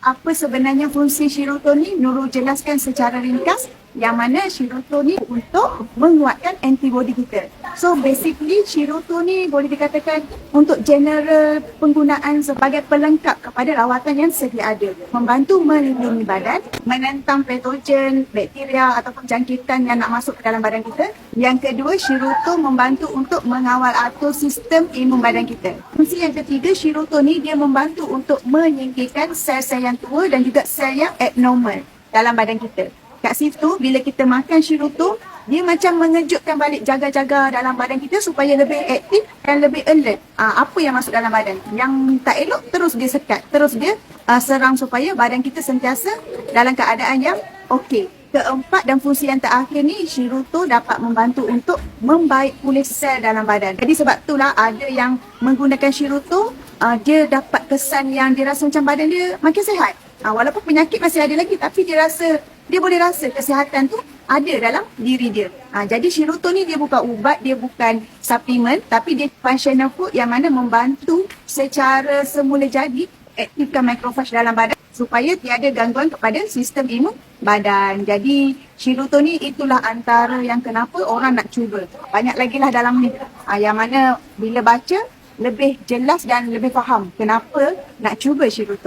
apa sebenarnya fungsi Shirutol ni? Nurul jelaskan secara ringkas yang mana Shirutol ni untuk menguatkan antibody kita. So basically Shirutol ni boleh dikatakan untuk general penggunaan sebagai pelengkap kepada rawatan yang sedia ada. Membantu melindungi badan, menentang patogen, bakteria ataupun jangkitan yang nak masuk ke dalam badan kita. Yang kedua, Shirutol membantu untuk mengawal atur sistem imun badan kita. Fungsi yang ketiga, Shirutol ni dia membantu untuk menyingkirkan sel-sel yang tua dan juga sel yang abnormal dalam badan kita. Kat situ, bila kita makan Shirutol, dia macam mengejutkan balik jaga-jaga dalam badan kita supaya lebih aktif dan lebih alert. Apa yang masuk dalam badan? Yang tak elok, terus dia sekat. Terus dia serang supaya badan kita sentiasa dalam keadaan yang okey. Keempat dan fungsi yang terakhir ni, Shirutol dapat membantu untuk membaik pulih sel dalam badan. Jadi sebab itulah ada yang menggunakan Shirutol, dia dapat kesan yang dia rasa macam badan dia makin sihat. Walaupun penyakit masih ada lagi, tapi dia boleh rasa kesihatan tu ada dalam diri dia. Jadi Shirutol ni dia bukan ubat, dia bukan suplemen, tapi dia functional food yang mana membantu secara semula jadi aktifkan makrofag dalam badan supaya tiada gangguan kepada sistem imun badan. Jadi Shirutol ni itulah antara yang kenapa orang nak cuba. Banyak lagi lah dalam ni. Yang mana bila baca lebih jelas dan lebih faham kenapa nak cuba Shirutol.